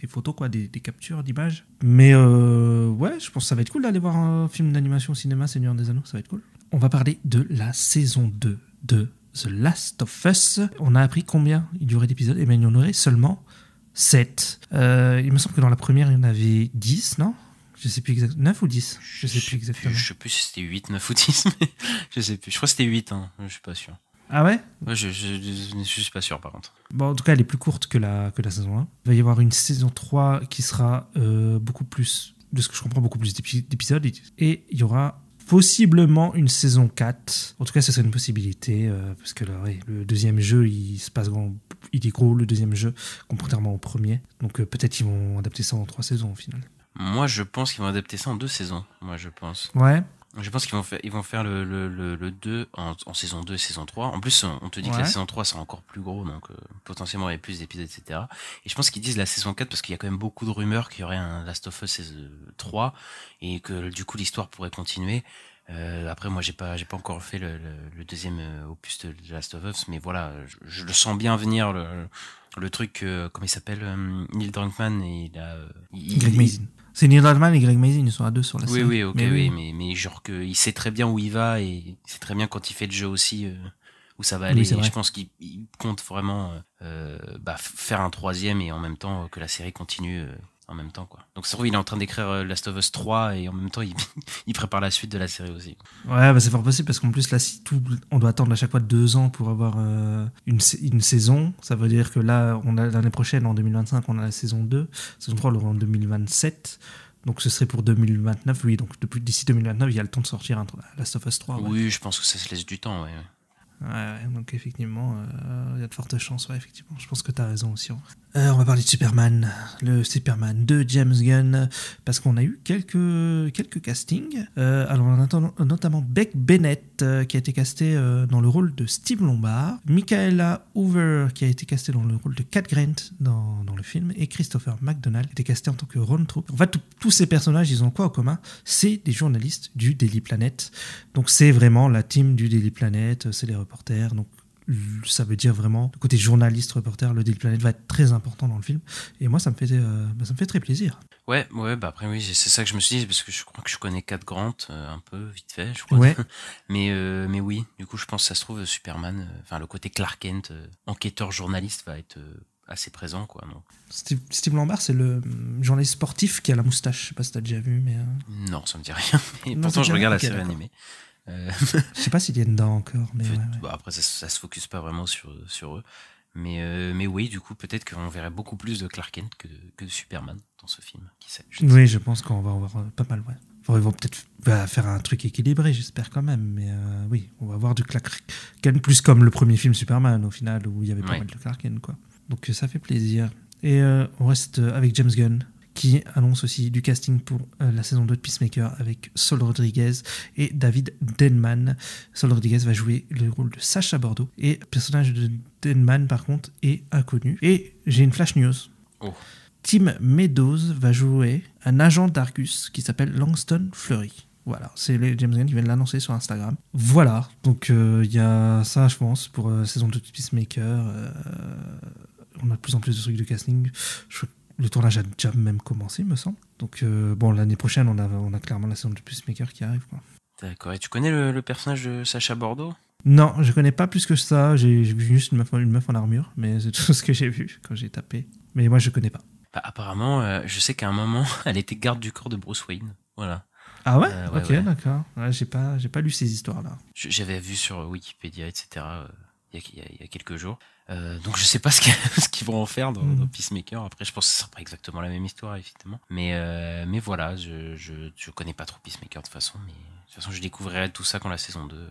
photos, quoi, des captures d'images. Mais ouais, je pense que ça va être cool d'aller voir un film d'animation au cinéma, Seigneur des Anneaux, ça va être cool. On va parler de la saison 2 de The Last of Us. On a appris combien il y aurait d'épisodes. Et bien, il y en aurait seulement 7. Il me semble que dans la première, il y en avait 10, non ? Je sais plus exactement. 9 ou 10 ? Je sais plus exactement. Je sais plus si c'était 8, 9 ou 10, mais je sais plus. Je crois que c'était 8, hein. Je suis pas sûr. Ah ouais ? Ouais, je suis pas sûr, par contre. Bon, en tout cas, elle est plus courte que la saison 1. Il va y avoir une saison 3 qui sera beaucoup plus, de ce que je comprends, beaucoup plus d'épisodes. Et il y aura possiblement une saison 4. En tout cas, ce serait une possibilité, parce que là, le deuxième jeu, il est gros, le deuxième jeu, contrairement au premier. Donc peut-être qu'ils vont adapter ça en 3 saisons au final. Moi, je pense qu'ils vont adapter ça en 2 saisons. Moi, je pense. Ouais. Je pense qu'ils vont faire le 2 en saison 2 et saison 3. En plus, on te dit que la saison 3 sera encore plus gros, donc potentiellement il y a plus d'épisodes, etc. Et je pense qu'ils disent la saison 4 parce qu'il y a quand même beaucoup de rumeurs qu'il y aurait un Last of Us 3 et que du coup l'histoire pourrait continuer. Après, moi, j'ai pas encore fait le deuxième opus de Last of Us, mais voilà, je le sens bien venir, le truc, comment il s'appelle, Neil Druckmann et Greg Mazin. C'est Neil Druckmann et Greg Mazin, ils sont à 2 sur la série. Oui, ok, mais genre qu'il sait très bien où il va et il sait très bien quand il fait le jeu aussi où ça va aller. Oui, je pense qu'il compte vraiment faire un 3e et en même temps que la série continue en même temps, quoi. Donc ça se trouve, il est en train d'écrire Last of Us 3 et en même temps il prépare la suite de la série aussi. Ouais, c'est fort possible parce qu'en plus là, si on doit attendre à chaque fois 2 ans pour avoir une saison, ça veut dire que là, on a l'année prochaine, en 2025, on a la saison 2, saison 3, on l'aura en 2027. Donc ce serait pour 2029, oui. Donc d'ici 2029, il y a le temps de sortir un Last of Us 3. Ouais. Oui, je pense que ça se laisse du temps, ouais. Ouais, donc effectivement, il y a de fortes chances, ouais, effectivement. Je pense que tu as raison aussi. On va parler de Superman, le Superman de James Gunn, parce qu'on a eu quelques castings. Alors, on a notamment Beck Bennett, qui a été casté dans le rôle de Steve Lombard, Michaela Hoover, qui a été castée dans le rôle de Cat Grant dans le film, et Christopher McDonald, qui a été casté en tant que Ron Troupe. En fait, tous ces personnages, ils ont quoi en commun ? C'est des journalistes du Daily Planet. Donc, c'est vraiment la team du Daily Planet, c'est les reporters, donc ça veut dire vraiment le côté journaliste reporter, le Daily Planet va être très important dans le film et moi ça me fait très plaisir. Ouais, après oui, c'est ça que je me suis dit parce que je crois que je connais Cat Grant un peu vite fait, je crois. Ouais. mais oui, du coup je pense que ça se trouve Superman, enfin le côté Clark Kent, enquêteur journaliste va être assez présent, quoi. Donc. Steve Lombard, c'est le journaliste sportif qui a la moustache, je sais pas si t'as déjà vu, mais non, ça me dit rien. Mais pourtant je regarde la série animée. Je sais pas s'il y a dedans encore, mais ouais. Bah après ça se focus pas vraiment sur eux, mais oui, du coup peut-être qu'on verrait beaucoup plus de Clark Kent que de Superman dans ce film, qui sait. Oui, je pense qu'on va en voir pas mal, ouais. Enfin, ils vont peut-être faire un truc équilibré, j'espère quand même. Mais oui, on va avoir du Clark Kent, plus comme le premier film Superman, au final, où il y avait pas mal de Clark Kent, quoi. Donc ça fait plaisir. Et on reste avec James Gunn, qui annonce aussi du casting pour la saison 2 de Peacemaker avec Saul Rodriguez et David Denman. Saul Rodriguez va jouer le rôle de Sacha Bordeaux, et le personnage de Denman, par contre, est inconnu. Et j'ai une flash news. Oh. Tim Meadows va jouer un agent d'Argus qui s'appelle Langston Fleury. Voilà, c'est James Gunn qui vient de l'annoncer sur Instagram. Voilà, donc il y a ça, je pense, pour la saison 2 de Peacemaker. On a de plus en plus de trucs de casting. Le tournage a déjà même commencé, me semble. Donc, bon, l'année prochaine, on a clairement la saison de Peacemaker qui arrive, quoi. D'accord. Et tu connais le personnage de Sacha Bordeaux? Non, je connais pas plus que ça. J'ai vu juste une meuf en armure, mais c'est tout ce que j'ai vu quand j'ai tapé. Mais moi, je connais pas. Bah, apparemment, je sais qu'à un moment, elle était garde du corps de Bruce Wayne. Voilà. Ah ouais, ouais, ok, ouais. D'accord. Ouais, j'ai pas lu ces histoires-là. J'avais vu sur Wikipédia, etc. Il y a quelques jours. Donc je sais pas ce qu'ils vont en faire dans Peacemaker. Après, je pense que ce sera pas exactement la même histoire, évidemment. Mais voilà, je connais pas trop Peacemaker de toute façon. Mais de toute façon, je découvrirai tout ça quand la saison 2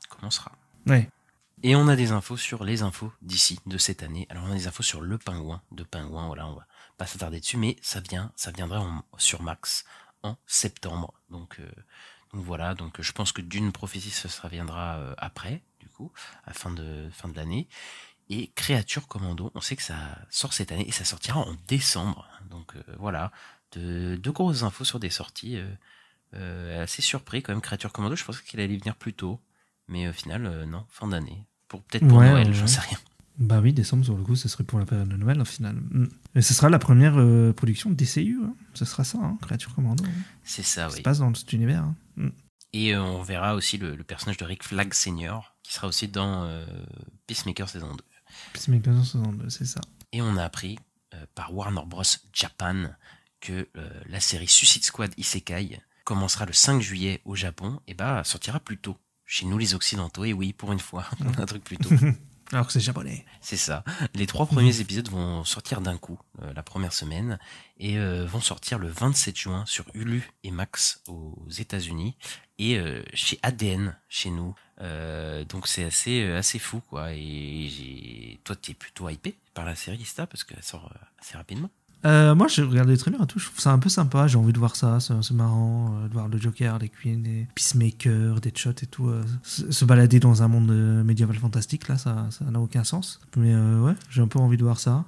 commencera. Ouais. Et on a des infos sur les infos d'ici, de cette année. Alors on a des infos sur le Pingouin, voilà, on va pas s'attarder dessus, mais ça viendrait sur Max en septembre. Donc voilà, donc je pense que Dune Prophétie, ça viendra après, du coup, à fin de l'année. Et Créature Commando, on sait que ça sort cette année et ça sortira en décembre. Donc voilà, deux grosses infos sur des sorties. Assez surpris quand même, Créature Commando, je pensais qu'il allait venir plus tôt. Mais au final, non, fin d'année. Peut-être pour Noël, j'en sais rien. Bah oui, décembre, sur le coup, ce serait pour la période de Noël, au final. Et ce sera la première production DCU, hein. Ce sera ça, hein, Créature Commando. Hein. C'est ça, oui. Ça se passe dans cet univers. Hein. Et on verra aussi le personnage de Rick Flag Senior, qui sera aussi dans Peacemaker saison 2. Peacemaker saison 2, c'est ça. Et on a appris par Warner Bros. Japan que la série Suicide Squad Isekai commencera le 5 juillet au Japon, et sortira plus tôt. Chez nous les Occidentaux, et oui, pour une fois, on a un truc plus tôt. Alors que c'est japonais. C'est ça. Les 3 premiers épisodes vont sortir d'un coup, la première semaine, et vont sortir le 27 juin sur Hulu et Max aux États-Unis, et chez ADN, chez nous. Donc c'est assez fou, quoi. Et toi, t'es plutôt hypé par la série, Ista, parce qu'elle sort assez rapidement. Moi, j'ai regardé les trailers et tout, je trouve ça un peu sympa, j'ai envie de voir ça, c'est marrant, de voir le Joker, les Queens, les Peacemaker, Deadshot et tout, se balader dans un monde médiéval fantastique, là, ça n'a aucun sens. Mais ouais, j'ai un peu envie de voir ça.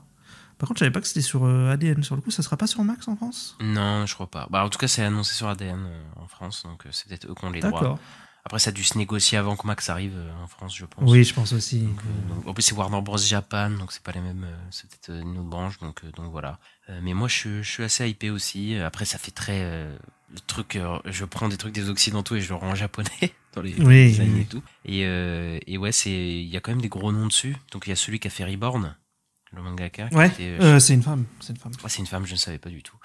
Par contre, je savais pas que c'était sur ADN, sur le coup, ça sera pas sur Max en France ? Non, je crois pas. En tout cas, c'est annoncé sur ADN en France, donc c'est peut-être eux qui ont les droits. D'accord. Après, ça a dû se négocier avant que Max arrive en France, je pense. Oui, je pense aussi. Donc, en plus, c'est Warner Bros. Japan, donc c'est pas les mêmes. C'est peut-être une autre branche, donc voilà. Mais moi, je suis assez hypé aussi. Après, ça fait très le truc. Je prends des trucs des Occidentaux et je le rends en japonais dans les designs et tout. Et ouais, il y a quand même des gros noms dessus. Donc il y a celui qui a fait Reborn, le mangaka. Ouais, c'est une femme. Ouais, c'est une femme, je ne savais pas du tout.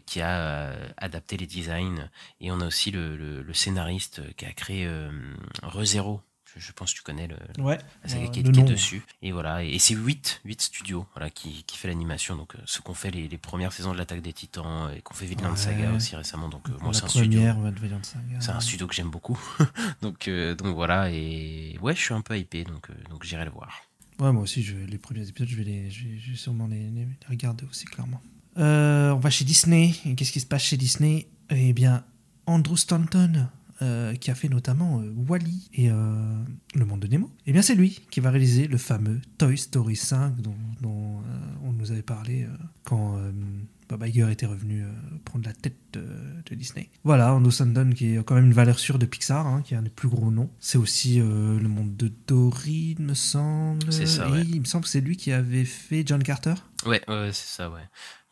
Qui a adapté les designs. Et on a aussi le scénariste qui a créé ReZero. Je pense que tu connais la saga qui est dessus. Et voilà, et c'est 8 studios qui fait l'animation. Donc ceux qui ont fait les premières saisons de l'Attaque des Titans et qui ont fait Vinland Saga aussi récemment. Donc moi, c'est un studio. C'est un studio que j'aime beaucoup. donc voilà, et ouais, je suis un peu hypé, donc j'irai le voir. Ouais, moi aussi, les premiers épisodes, je vais sûrement les regarder aussi, clairement. On va chez Disney. Et qu'est-ce qui se passe chez Disney ? Eh bien, Andrew Stanton, qui a fait notamment Wall-E et Le Monde de Nemo, eh bien, c'est lui qui va réaliser le fameux Toy Story 5 dont on nous avait parlé quand Bob Iger était revenu prendre la tête de Disney. Voilà, Andrew Stanton qui est quand même une valeur sûre de Pixar, hein, qui est un des plus gros noms. C'est aussi Le Monde de Dory, il me semble. C'est ça, et il me semble que c'est lui qui avait fait John Carter. Ouais, c'est ça, ouais.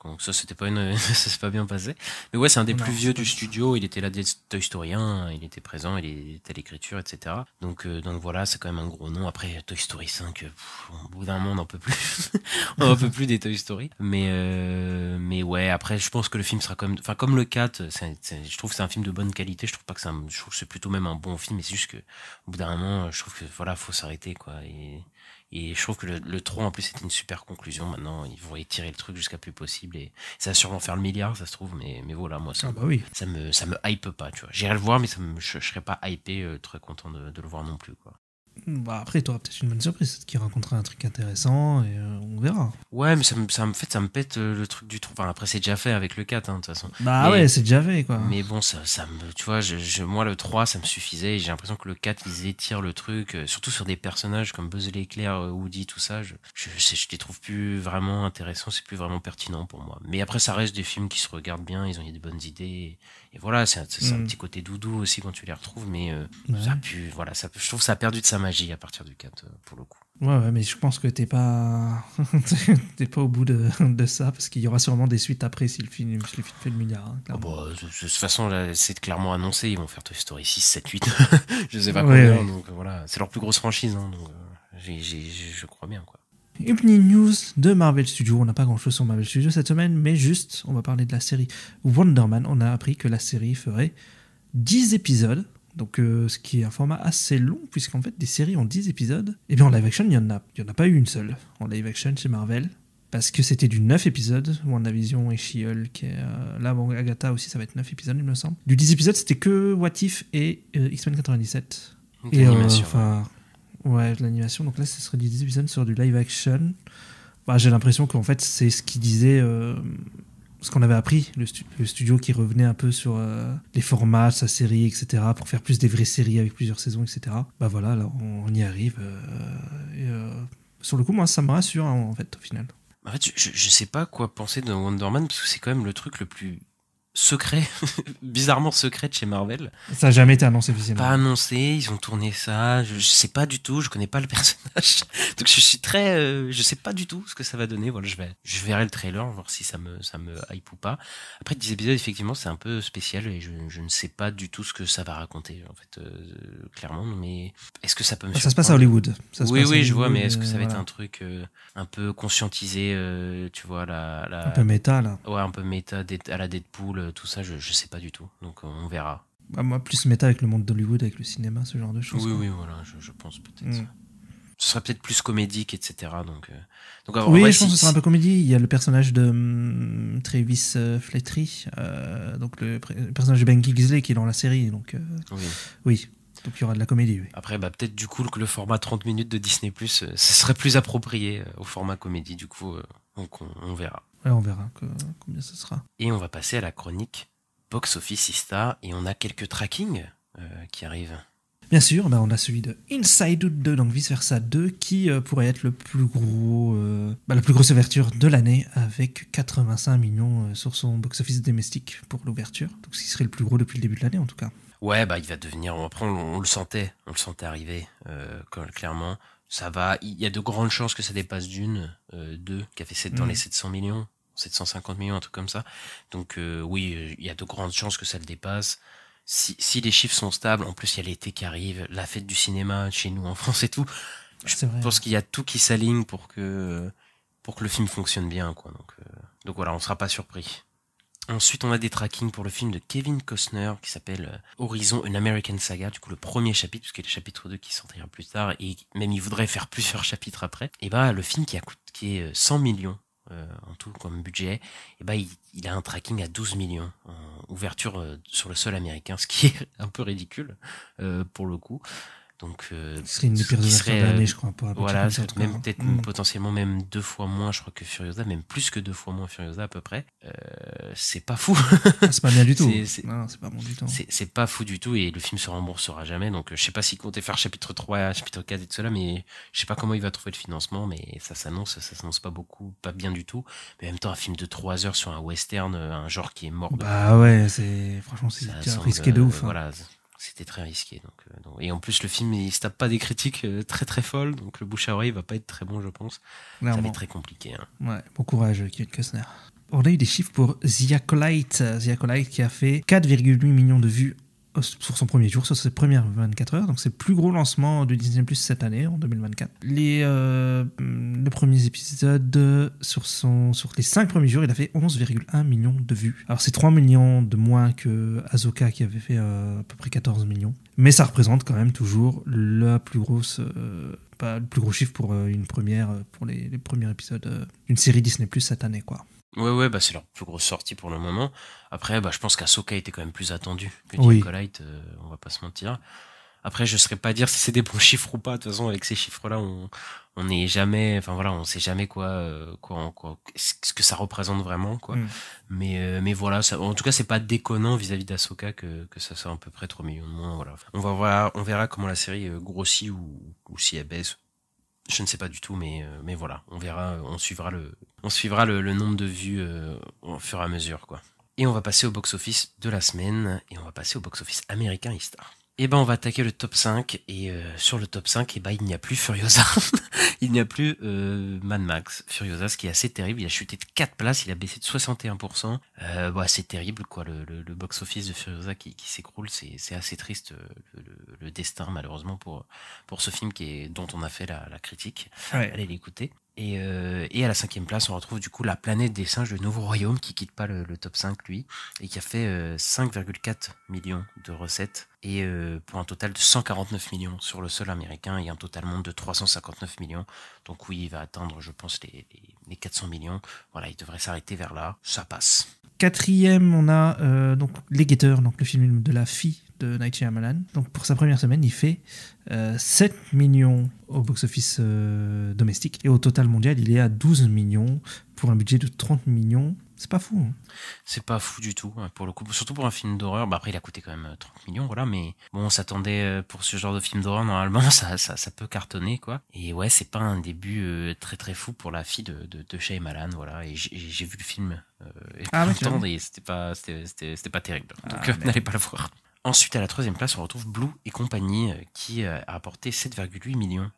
Donc ça, c'était pas ça s'est pas bien passé. Mais ouais, c'est un des plus vieux du studio. Il était là dès Toy Story 1, il était présent, il était à l'écriture, etc. Donc voilà, c'est quand même un gros nom. Après, Toy Story 5, au bout d'un moment, on n'en peut plus. On n'en peut plus des Toy Story. Mais ouais, après, je pense que le film sera comme le 4, je trouve que c'est un film de bonne qualité. Je trouve que c'est plutôt même un bon film, mais c'est juste que, au bout d'un moment, je trouve que voilà, faut s'arrêter, quoi. Et Et je trouve que le 3 en plus c'était une super conclusion. Maintenant ils vont étirer le truc jusqu'à plus possible et ça va sûrement faire le milliard, ça se trouve, mais voilà, moi ça, oui. ça me hype pas, tu vois. J'irai le voir, mais je serais pas hypé, très content de le voir non plus, quoi. Bah après, tu auras peut-être une bonne surprise, qui racontera un truc intéressant et on verra. Ouais, mais ça me pète le truc du trou. Enfin, après, c'est déjà fait avec le 4, hein, de toute façon. Bah ouais, c'est déjà fait, quoi. Mais bon, ça me, tu vois, moi, le 3, ça me suffisait. Et j'ai l'impression que le 4, ils étirent le truc, surtout sur des personnages comme Buzz l'éclair, Woody, tout ça. Je les trouve plus vraiment intéressants, c'est plus vraiment pertinent pour moi. Mais après, ça reste des films qui se regardent bien, ils ont des bonnes idées. Et voilà, c'est un petit côté doudou aussi quand tu les retrouves, mais ça pue, voilà, je trouve que ça a perdu de sa magie à partir du 4, pour le coup. Ouais, mais je pense que t'es pas au bout de ça, parce qu'il y aura sûrement des suites après si le film fait le milliard. Hein, de toute façon, là, c'est clairement annoncé, ils vont faire Toy Story 6, 7, 8, je sais pas combien, donc voilà, c'est leur plus grosse franchise, hein, donc je crois bien, quoi. Une petite news de Marvel Studios. On n'a pas grand-chose sur Marvel Studios cette semaine, mais juste, on va parler de la série Wonder Man. On a appris que la série ferait 10 épisodes, donc ce qui est un format assez long, puisqu'en fait, des séries en 10 épisodes, et bien en live action, il n'y en a pas eu une seule en live action chez Marvel, parce que c'était du 9 épisodes, WandaVision et She-Hulk, là, bon, Agatha aussi, ça va être 9 épisodes, il me semble. Du 10 épisodes, c'était que What If et X-Men 97. Et ouais, de l'animation. Donc là, ce serait 10 épisodes sur du live action. Bah, j'ai l'impression qu'en fait, c'est ce qu'il disait, ce qu'on avait appris, le studio qui revenait un peu sur les formats, sa série, etc., pour faire plus des vraies séries avec plusieurs saisons, etc. Bah voilà, là, on y arrive. Sur le coup, moi, ça me rassure, hein, en fait, au final. En fait, je sais pas quoi penser de Wonder Man, parce que c'est quand même le truc le plus secret, bizarrement secret de chez Marvel. Ça n'a jamais été annoncé officiellement. Pas annoncé, ils ont tourné ça, je sais pas du tout, je connais pas le personnage. Donc je suis très, je sais pas du tout ce que ça va donner. Voilà, je verrai le trailer, voir si ça me hype ou pas. Après 10 épisodes, effectivement, c'est un peu spécial et je ne sais pas du tout ce que ça va raconter, en fait, clairement, mais est-ce que ça peut me Ça se passe à Hollywood. Oui, je vois, mais est-ce que ça va être un truc un peu conscientisé, tu vois, un peu méta, là. Ouais, un peu méta, à la Deadpool, tout ça, je sais pas du tout, donc on verra. Bah, moi, plus méta avec le monde d'Hollywood, avec le cinéma, ce genre de choses. Oui, voilà, je pense peut-être. Ce sera peut-être plus comédique, etc. Donc oui, vrai, je pense que ce sera un peu comédie. Il y a le personnage de Travis Flattery, donc le personnage de Ben Kingsley qui est dans la série. Donc, oui. Donc il y aura de la comédie, oui. Après, peut-être du coup que le format 30 minutes de Disney+, ce serait plus approprié au format comédie, du coup, donc on verra. Ouais, on verra combien ça sera. Et on va passer à la chronique Box Officista, et on a quelques trackings qui arrivent. Bien sûr, on a celui de Inside Out 2, donc Vice Versa 2, qui pourrait être le plus gros, la plus grosse ouverture de l'année, avec 85 millions sur son box-office domestique pour l'ouverture. Donc ce qui serait le plus gros depuis le début de l'année, en tout cas. Ouais, il va devenir... Après, on le sentait arriver, clairement. Ça va... Il y a de grandes chances que ça dépasse Dune 2, qui a fait dans les 700 millions, 750 millions, un truc comme ça. Donc oui, il y a de grandes chances que ça le dépasse. Si les chiffres sont stables, en plus il y a l'été qui arrive, la fête du cinéma chez nous en France et tout, je pense qu'il y a tout qui s'aligne pour que le film fonctionne bien, quoi. Donc voilà, on sera pas surpris. Ensuite, on a des trackings pour le film de Kevin Costner qui s'appelle Horizon, An American Saga, du coup le premier chapitre, puisqu'il y a le chapitre 2 qui sortira plus tard, et même il voudrait faire plusieurs chapitres après. Et le film qui est 100 millions en tout comme budget, et il a un tracking à 12 millions en ouverture sur le sol américain, ce qui est un peu ridicule pour le coup. Donc ce serait une des pires ouvertures de l'année, je crois. Voilà, même peut-être potentiellement même 2 fois moins, je crois, que Furiosa, même plus que 2 fois moins Furiosa à peu près. C'est pas fou. C'est pas bien du tout. Non, c'est pas bon du tout. C'est pas fou du tout, et le film se remboursera jamais. Donc je sais pas s'il comptait faire chapitre 3, chapitre 4 et tout cela, mais je sais pas comment il va trouver le financement, mais ça s'annonce pas beaucoup, pas bien du tout. Mais en même temps, un film de 3 heures sur un western, un genre qui est mort. Ouais, franchement, c'est risqué de ouf. Voilà. C'était très risqué. Donc, et en plus, le film, il se tape pas des critiques très très folles, donc le bouche à oreille va pas être très bon, je pense. Clairement. Ça va être très compliqué. Hein. Ouais, bon courage, Kevin Costner. On a eu des chiffres pour The Acolyte qui a fait 4,8 millions de vues sur son premier jour, sur ses premières 24 heures. Donc c'est le plus gros lancement de Disney Plus cette année, en 2024. Les premiers épisodes, sur les 5 premiers jours, il a fait 11,1 millions de vues. Alors c'est 3 millions de moins que Ahsoka qui avait fait à peu près 14 millions. Mais ça représente quand même toujours le plus gros chiffre pour une première, pour les premiers épisodes d'une série Disney Plus cette année, quoi. Ouais, bah c'est leur plus grosse sortie pour le moment. Après, bah je pense qu'Ahsoka était quand même plus attendu que Oui. Acolyte, on va pas se mentir. Après, je saurais pas dire si c'est des bons chiffres ou pas. De toute façon, avec ces chiffres-là, on n'est jamais, enfin voilà, on sait jamais ce que ça représente vraiment, quoi. Mais voilà, en tout cas, c'est pas déconnant vis-à-vis d'Ahsoka que ça soit à peu près 3 millions de moins, voilà. On verra comment la série grossit ou si elle baisse. Je ne sais pas du tout, mais voilà, on verra, on suivra le nombre de vues au fur et à mesure, quoi. Et on va passer au box-office de la semaine, et on va passer au box-office américain Star. Et ben on va attaquer le top 5, et sur le top 5, et ben il n'y a plus Furiosa, il n'y a plus Mad Max. Furiosa, ce qui est assez terrible, il a chuté de 4 places, il a baissé de 61%. C'est terrible, quoi, le box-office de Furiosa qui s'écroule, c'est assez triste, le destin, malheureusement, pour ce film dont on a fait la critique. Ouais. Allez l'écouter. Et à la 5e place, on retrouve du coup La Planète des Singes, le Nouveau Royaume, qui quitte pas le top 5, lui, et qui a fait 5,4 millions de recettes, et pour un total de 149 millions sur le sol américain, et un total monde de 359 millions. Donc oui, il va atteindre, je pense, les 400 millions. Voilà, il devrait s'arrêter vers là, ça passe. 4e, on a donc Les Guetteurs, donc le film de la fille de Night Shyamalan. Donc pour sa première semaine, il fait 7 millions au box-office domestique. Et au total mondial, il est à 12 millions pour un budget de 30 millions. C'est pas fou. Hein. C'est pas fou du tout, pour le coup. Surtout pour un film d'horreur. Bah après, il a coûté quand même 30 millions, voilà. Mais bon, on s'attendait pour ce genre de film d'horreur, normalement, ça peut cartonner, quoi. Et ouais, c'est pas un début très très fou pour la fille de Shyamalan, voilà. Et j'ai vu le film et c'était pas terrible. Donc n'allez pas le voir. Ensuite, à la 3e place, on retrouve Blue et compagnie, qui a rapporté 7,8 millions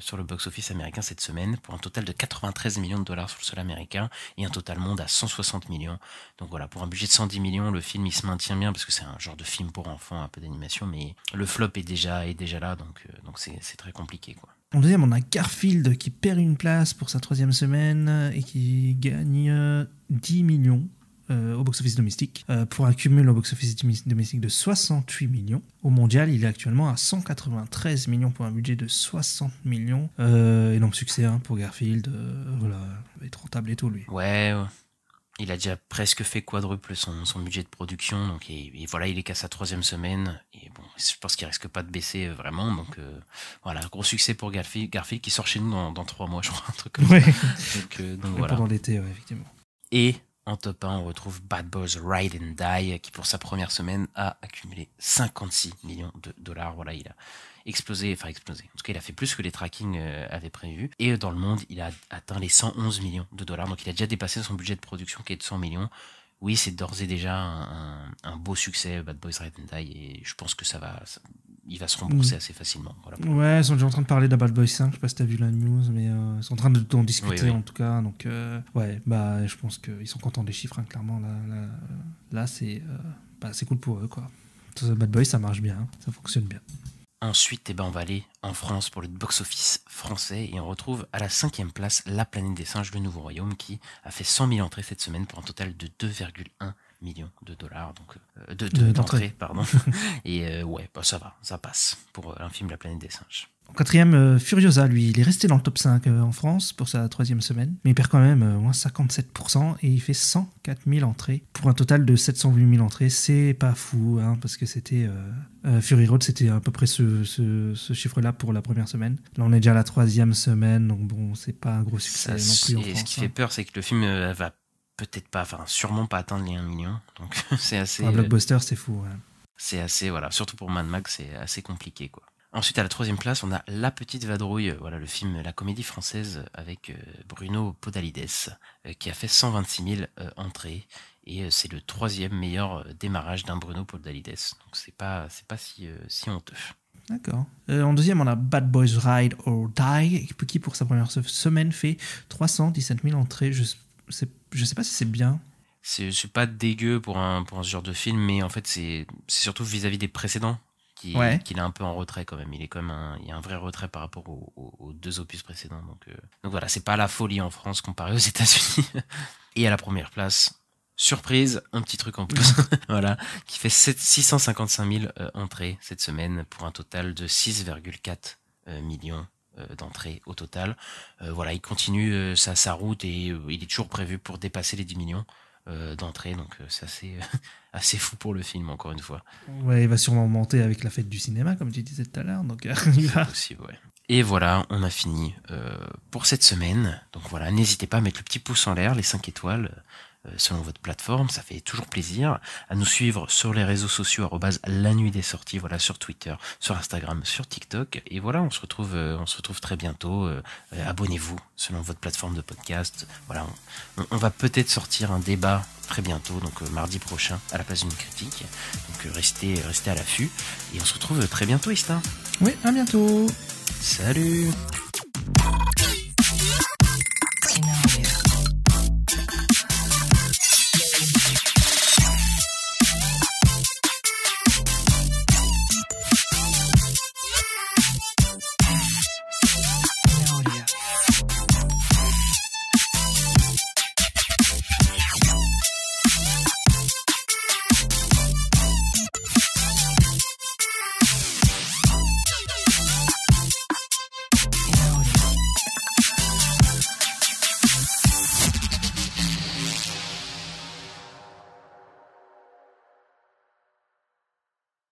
sur le box-office américain cette semaine, pour un total de 93 millions de dollars sur le sol américain, et un total monde à 160 millions. Donc voilà, pour un budget de 110 millions, le film il se maintient bien, parce que c'est un genre de film pour enfants, un peu d'animation, mais le flop est déjà là, donc c'est très compliqué, quoi. En 2e, on a Garfield qui perd une place pour sa 3e semaine et qui gagne 10 millions. Au box-office domestique, pour un cumul au box-office domestique de 68 millions. Au mondial, il est actuellement à 193 millions pour un budget de 60 millions. Énorme succès pour Garfield. Voilà, il va être rentable et tout, lui. Ouais. Il a déjà presque fait quadruple son budget de production, donc et voilà, il est qu'à sa 3e semaine, et bon, je pense qu'il risque pas de baisser vraiment, donc voilà, gros succès pour Garfield qui sort chez nous dans 3 mois, je crois, un truc comme ça. Donc voilà. Pendant l'été, ouais, effectivement. Et en top 1, on retrouve Bad Boys Ride and Die, qui pour sa première semaine a accumulé 56 millions de dollars. Voilà, il a explosé. En tout cas, il a fait plus que les trackings avaient prévu. Et dans le monde, il a atteint les 111 millions de dollars. Donc il a déjà dépassé son budget de production qui est de 100 millions. Oui, c'est d'ores et déjà un beau succès, Bad Boys Ride and Die. Et je pense que il va se rembourser assez facilement. Voilà. Ouais, ils sont déjà en train de parler de Bad Boys 5, je sais pas si t'as vu la news, mais ils sont en train d'en discuter, oui. En tout cas. Donc, je pense qu'ils sont contents des chiffres, hein, clairement. Là c'est cool pour eux, quoi. Bad Boys, ça marche bien, ça fonctionne bien. Ensuite, on va aller en France pour le box-office français, et on retrouve à la 5e place La Planète des Singes, le Nouveau Royaume, qui a fait 100 000 entrées cette semaine pour un total de 2,1 millions de dollars, donc d'entrées, pardon. Et ça va, ça passe pour un film La Planète des Singes. En 4e, Furiosa, lui, il est resté dans le top 5 en France pour sa 3e semaine, mais il perd quand même moins 57%, et il fait 104 000 entrées pour un total de 708 000 entrées. C'est pas fou, hein, parce que c'était Fury Road, c'était à peu près ce chiffre-là pour la première semaine. Là, on est déjà à la 3e semaine, donc bon, c'est pas un gros succès non plus en France. Ce qui fait peur, c'est que le film va peut-être pas, sûrement pas atteindre les 1 million, donc c'est assez... Un blockbuster, c'est fou, ouais. C'est assez, voilà, surtout pour Mad Max, c'est assez compliqué, quoi. Ensuite, à la 3e place, on a La Petite Vadrouille, voilà, le film, la comédie française avec Bruno Podalides, qui a fait 126 000 entrées, et c'est le 3e meilleur démarrage d'un Bruno Podalides, donc c'est pas si honteux. D'accord. En 2e, on a Bad Boys Ride or Die, qui pour sa première semaine fait 317 000 entrées. Je sais pas si c'est bien. c'est pas dégueu pour un ce genre de film, mais en fait c'est surtout vis-à-vis des précédents qu'il est un peu en retrait quand même. Il est comme il y a un vrai retrait par rapport aux 2 opus précédents. Donc voilà, c'est pas la folie en France comparé aux États-Unis. Et à la première place, surprise, un petit truc en plus, voilà, qui fait 655 000 entrées cette semaine pour un total de 6,4 millions d'entrées au total. Voilà, il continue sa route et il est toujours prévu pour dépasser les 10 millions d'entrées, donc c'est assez fou pour le film, encore une fois. Ouais, il va sûrement monter avec la fête du cinéma, comme tu disais tout à l'heure, donc il va... Possible, ouais. Et voilà, on a fini pour cette semaine. Donc voilà, n'hésitez pas à mettre le petit pouce en l'air, les 5 étoiles, selon votre plateforme, ça fait toujours plaisir. À nous suivre sur les réseaux sociaux, @lanuitdessorties, voilà, sur Twitter, sur Instagram, sur TikTok. Et voilà, on se retrouve très bientôt. Abonnez-vous selon votre plateforme de podcast. Voilà, on va peut-être sortir un débat très bientôt, donc mardi prochain, à la place d'une critique. Donc restez à l'affût. Et on se retrouve très bientôt, Ista. Oui, à bientôt. Salut!